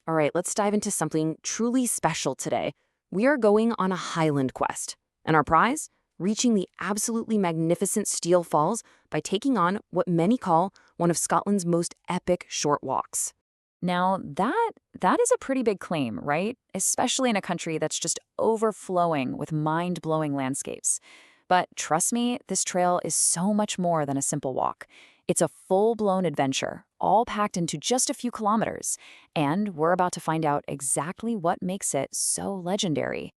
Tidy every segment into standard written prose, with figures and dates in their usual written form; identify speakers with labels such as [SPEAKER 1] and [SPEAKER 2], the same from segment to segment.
[SPEAKER 1] All right, let's dive into something truly special today. We are going on a Highland quest. And our prize? Reaching the absolutely magnificent Steall Falls by taking on what many call one of Scotland's most epic short walks.
[SPEAKER 2] Now, that is a pretty big claim, right? Especially in a country that's just overflowing with mind-blowing landscapes. But trust me, this trail is so much more than a simple walk. It's a full-blown adventure, all packed into just a few kilometers. And we're about to find out exactly what makes it so legendary.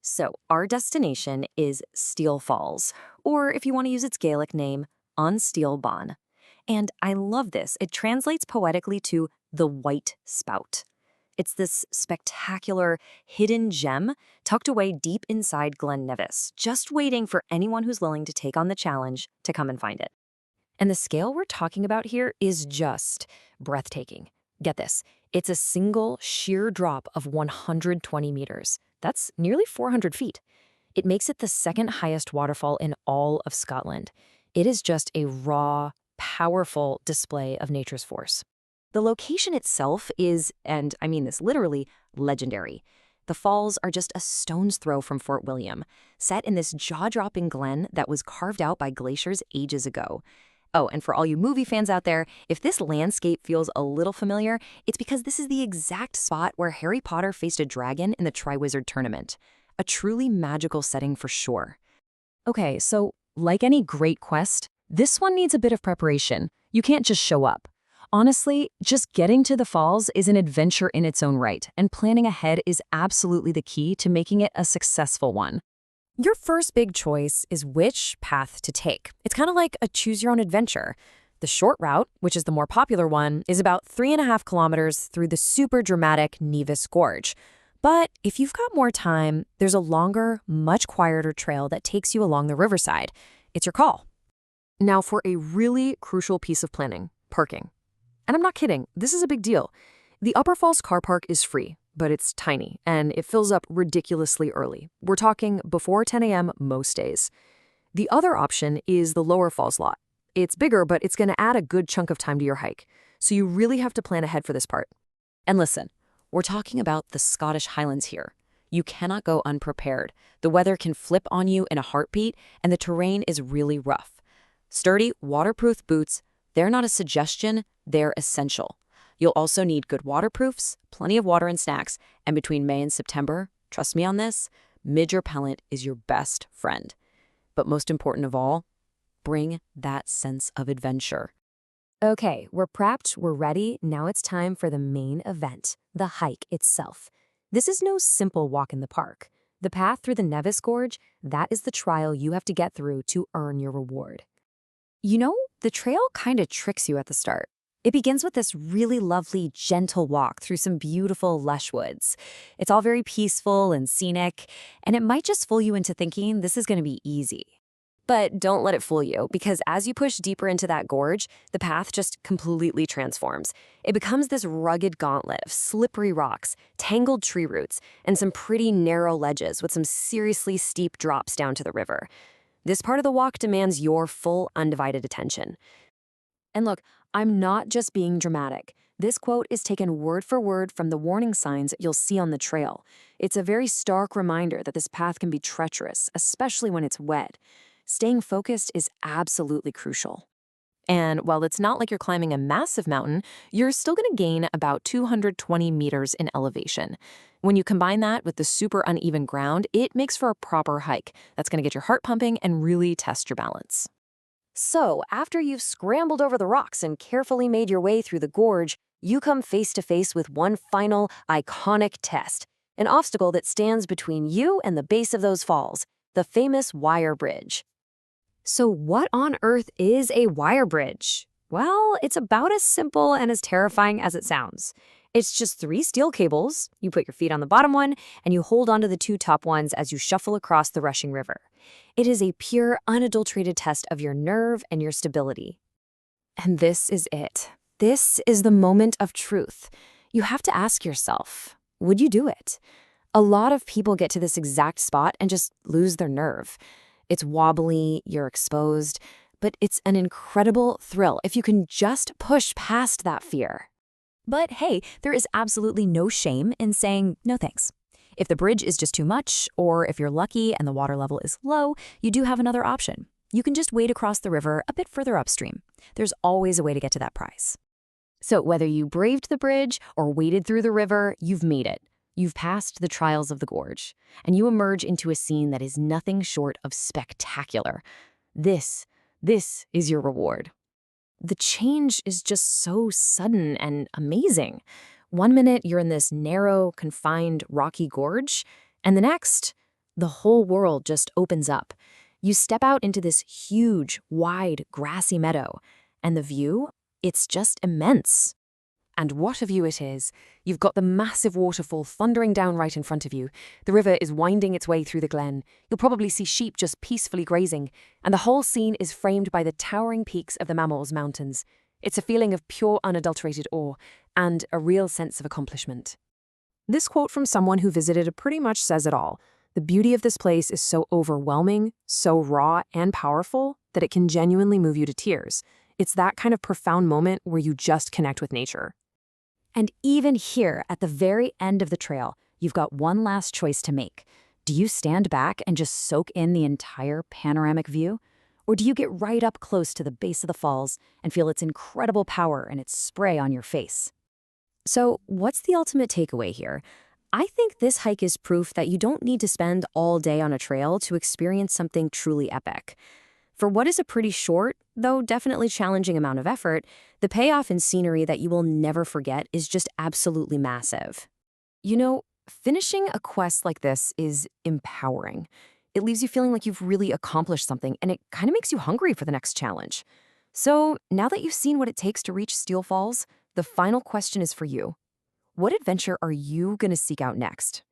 [SPEAKER 3] So, our destination is Steall Falls, or if you want to use its Gaelic name, Steall Bàn. And I love this. It translates poetically to the White Spout. It's this spectacular hidden gem tucked away deep inside Glen Nevis, just waiting for anyone who's willing to take on the challenge to come and find it. And the scale we're talking about here is just breathtaking. Get this, it's a single sheer drop of 120 meters. That's nearly 400 feet. It makes it the second highest waterfall in all of Scotland. It is just a raw, powerful display of nature's force. The location itself is, and I mean this literally, legendary. The falls are just a stone's throw from Fort William, set in this jaw-dropping glen that was carved out by glaciers ages ago. Oh, and for all you movie fans out there, if this landscape feels a little familiar, it's because this is the exact spot where Harry Potter faced a dragon in the Triwizard Tournament. A truly magical setting for sure. Okay, so like any great quest, this one needs a bit of preparation. You can't just show up. Honestly, just getting to the falls is an adventure in its own right, and planning ahead is absolutely the key to making it a successful one. Your first big choice is which path to take. It's kind of like a choose-your-own-adventure. The short route, which is the more popular one, is about 3.5 kilometers through the super dramatic Nevis Gorge. But if you've got more time, there's a longer, much quieter trail that takes you along the riverside. It's your call. Now for a really crucial piece of planning, parking. And I'm not kidding, this is a big deal. The Upper Falls car park is free, but it's tiny, and it fills up ridiculously early. We're talking before 10 a.m. most days. The other option is the Lower Falls lot. It's bigger, but it's going to add a good chunk of time to your hike, so you really have to plan ahead for this part. And listen, we're talking about the Scottish Highlands here. You cannot go unprepared. The weather can flip on you in a heartbeat, and the terrain is really rough. Sturdy, waterproof boots, they're not a suggestion, they're essential. You'll also need good waterproofs, plenty of water and snacks, and between May and September, trust me on this, mid-repellent is your best friend. But most important of all, bring that sense of adventure. Okay, we're prepped, we're ready, now it's time for the main event, the hike itself. This is no simple walk in the park. The path through the Nevis Gorge, that is the trial you have to get through to earn your reward. You know, the trail kind of tricks you at the start. It begins with this really lovely, gentle walk through some beautiful, lush woods. It's all very peaceful and scenic, and it might just fool you into thinking this is going to be easy. But don't let it fool you, because as you push deeper into that gorge, the path just completely transforms. It becomes this rugged gauntlet of slippery rocks, tangled tree roots, and some pretty narrow ledges with some seriously steep drops down to the river. This part of the walk demands your full, undivided attention. And look, I'm not just being dramatic. This quote is taken word for word from the warning signs you'll see on the trail. It's a very stark reminder that this path can be treacherous, especially when it's wet. Staying focused is absolutely crucial. And while it's not like you're climbing a massive mountain, you're still going to gain about 220 meters in elevation. When you combine that with the super uneven ground, it makes for a proper hike that's going to get your heart pumping and really test your balance. So, after you've scrambled over the rocks and carefully made your way through the gorge, you come face to face with one final, iconic test, an obstacle that stands between you and the base of those falls, the famous wire bridge. So what on earth is a wire bridge? Well, it's about as simple and as terrifying as it sounds. It's just 3 steel cables. You put your feet on the bottom one, and you hold onto the 2 top ones as you shuffle across the rushing river. It is a pure, unadulterated test of your nerve and your stability. And this is it. This is the moment of truth. You have to ask yourself, would you do it? A lot of people get to this exact spot and just lose their nerve. It's wobbly, you're exposed, but it's an incredible thrill if you can just push past that fear.
[SPEAKER 2] But hey, there is absolutely no shame in saying no thanks. If the bridge is just too much, or if you're lucky and the water level is low, you do have another option. You can just wade across the river a bit further upstream. There's always a way to get to that prize.
[SPEAKER 1] So whether you braved the bridge or waded through the river, you've made it. You've passed the trials of the gorge, and you emerge into a scene that is nothing short of spectacular. This is your reward.
[SPEAKER 3] The change is just so sudden and amazing. One minute you're in this narrow, confined, rocky gorge, and the next, the whole world just opens up. You step out into this huge, wide, grassy meadow, and the view, it's just immense.
[SPEAKER 1] And what a view it is. You've got the massive waterfall thundering down right in front of you. The river is winding its way through the glen. You'll probably see sheep just peacefully grazing. And the whole scene is framed by the towering peaks of the Mamores Mountains. It's a feeling of pure, unadulterated awe and a real sense of accomplishment.
[SPEAKER 4] This quote from someone who visited pretty much says it all. The beauty of this place is so overwhelming, so raw and powerful that it can genuinely move you to tears. It's that kind of profound moment where you just connect with nature.
[SPEAKER 2] And even here, at the very end of the trail, you've got one last choice to make. Do you stand back and just soak in the entire panoramic view? Or do you get right up close to the base of the falls and feel its incredible power and its spray on your face?
[SPEAKER 3] So, what's the ultimate takeaway here? I think this hike is proof that you don't need to spend all day on a trail to experience something truly epic. For what is a pretty short, though definitely challenging amount of effort, the payoff in scenery that you will never forget is just absolutely massive.
[SPEAKER 1] You know, finishing a quest like this is empowering. It leaves you feeling like you've really accomplished something, and it kind of makes you hungry for the next challenge. So, now that you've seen what it takes to reach Steall Falls, the final question is for you. What adventure are you going to seek out next?